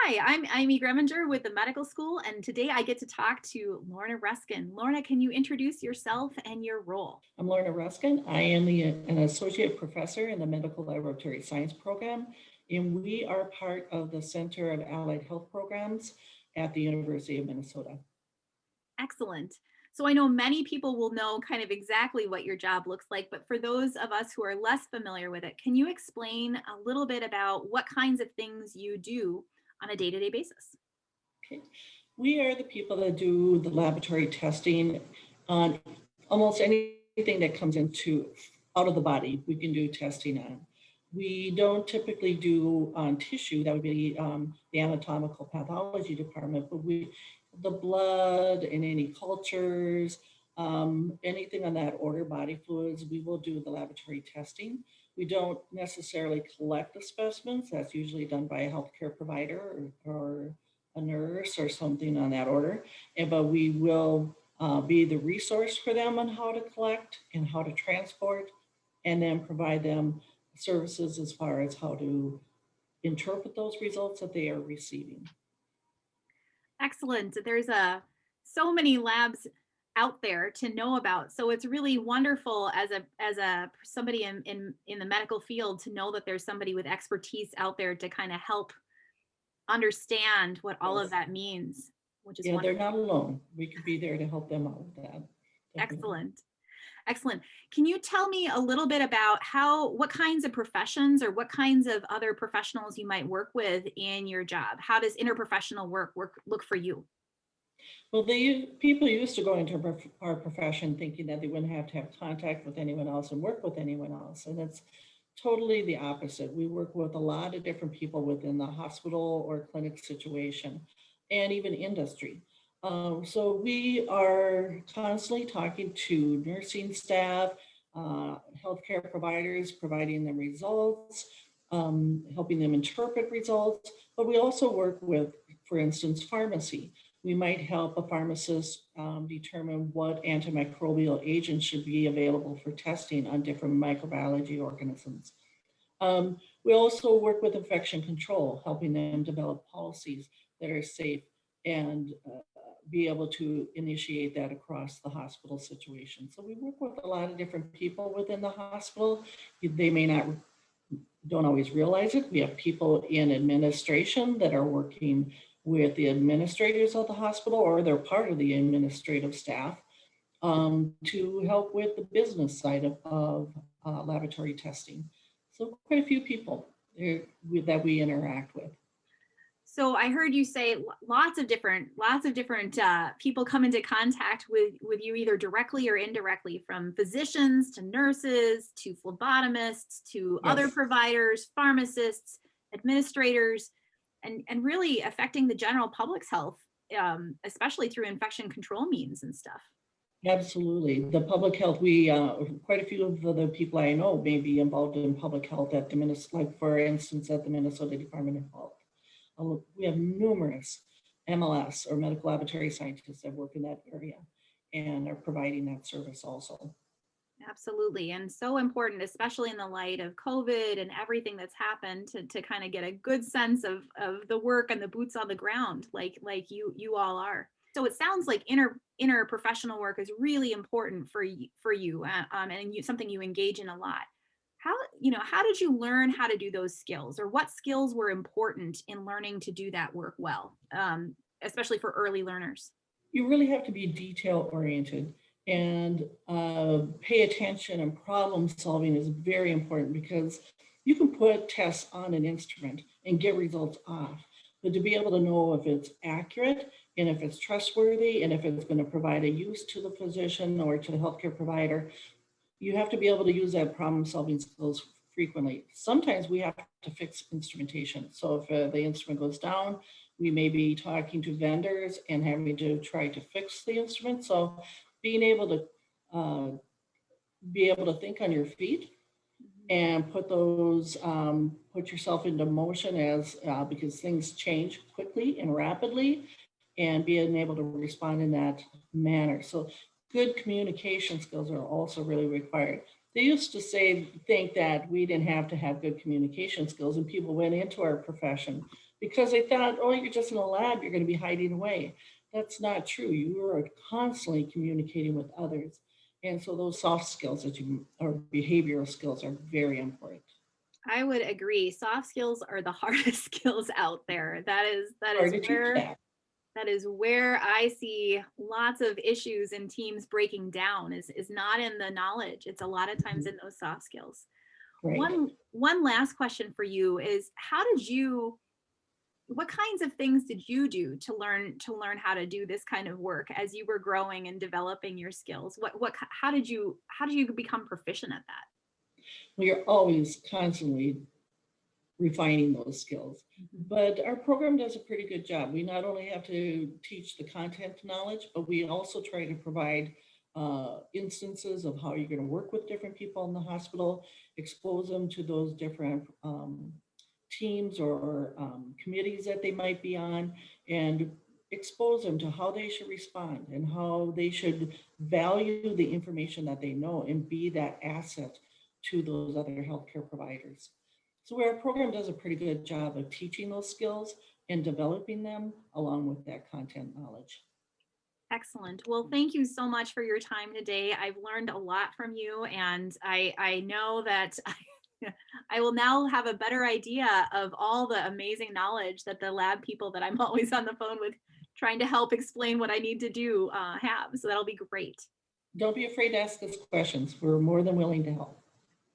Hi, I'm Amy Greminger with the medical school, and today I get to talk to Lorna Ruskin. Lorna, can you introduce yourself and your role? I'm Lorna Ruskin. I am an associate professor in the medical laboratory science program, and we are part of the Center of Allied Health Programs at the University of Minnesota. Excellent. So I know many people will know kind of exactly what your job looks like, but for those of us who are less familiar with it, can you explain a little bit about what kinds of things you do on a day-to-day basis? Okay. We are the people that do the laboratory testing on almost anything that comes into out of the body. We can do testing on. We don't typically do on tissue. That would be the anatomical pathology department, but the blood and any cultures, anything on that order, body fluids, we will do the laboratory testing. We don't necessarily collect the specimens. That's usually done by a healthcare provider or a nurse or something on that order. But we will be the resource for them on how to collect and how to transport, and then provide them services as far as how to interpret those results that they are receiving. Excellent. There's so many labs out there to know about. So it's really wonderful as a somebody in the medical field to know that there's somebody with expertise out there to kind of help understand what all of Yes. that means, which is Yeah, they're wonderful. not alone. We could be there to help them out with that. Definitely. Excellent. Excellent. Can you tell me a little bit about what kinds of professions or what kinds of other professionals you might work with in your job? How does interprofessional work look for you? Well, people used to go into our profession thinking that they wouldn't have to have contact with anyone else and work with anyone else. And it's totally the opposite. We work with a lot of different people within the hospital or clinic situation and even industry. So we are constantly talking to nursing staff, healthcare providers, providing them results, helping them interpret results. But we also work with, for instance, pharmacy. We might help a pharmacist determine what antimicrobial agents should be available for testing on different microbiology organisms. We also work with infection control, helping them develop policies that are safe and be able to initiate that across the hospital situation. So we work with a lot of different people within the hospital. They may not don't always realize it. We have people in administration that are working with the administrators of the hospital, or they're part of the administrative staff to help with the business side of laboratory testing. So quite a few people there that we interact with. So I heard you say lots of different people come into contact with you either directly or indirectly, from physicians to nurses to phlebotomists to other Yes, providers, pharmacists, administrators, and really affecting the general public's health, especially through infection control means and stuff. absolutely. The public health, we quite a few of the people I know may be involved in public health at the Minnesota, like for instance, at the Minnesota Department of Health. We have numerous MLS or medical laboratory scientists that work in that area and are providing that service also. Absolutely. And so important, especially in the light of COVID and everything that's happened, to kind of get a good sense of the work and the boots on the ground, like you all are. So it sounds like interprofessional work is really important for you, and something you engage in a lot. How did you learn how to do those skills, or what skills were important in learning to do that work well, especially for early learners? You really have to be detail oriented and pay attention, and problem solving is very important because you can put tests on an instrument and get results off, but to be able to know if it's accurate and if it's trustworthy and if it's going to provide a use to the physician or to the healthcare provider, you have to be able to use that problem solving skills frequently. Sometimes we have to fix instrumentation. So if the instrument goes down, we may be talking to vendors and having to try to fix the instrument. So being able to think on your feet Mhm. and put yourself into motion as because things change quickly and rapidly, and being able to respond in that manner. So good communication skills are also really required. They used to think that we didn't have to have good communication skills, and people went into our profession because they thought, oh, you're just in a lab, you're going to be hiding away. That's not true. You are constantly communicating with others. And so those soft skills that you, or behavioral skills, are very important. I would agree. Soft skills are the hardest skills out there. That Hard is to teach where that. that is where I see lots of issues and teams breaking down is not in the knowledge. It's a lot of times Mhm. in those soft skills. Right. One last question for you is how did you what kinds of things did you do to learn how to do this kind of work as you were growing and developing your skills? How did you become proficient at that? We are always constantly refining those skills. Mhm. But our program does a pretty good job. We not only have to teach the content knowledge, but we also try to provide instances of how you're going to work with different people in the hospital, expose them to those different teams or committees that they might be on, and expose them to how they should respond and how they should value the information that they know and be that asset to those other healthcare providers. So our program does a pretty good job of teaching those skills and developing them along with that content knowledge. Excellent. Well, thank you so much for your time today. I've learned a lot from you, and I know that I will now have a better idea of all the amazing knowledge that the lab people that I'm always on the phone with trying to help explain what I need to do have. So that'll be great. Don't be afraid to ask us questions. We're more than willing to help.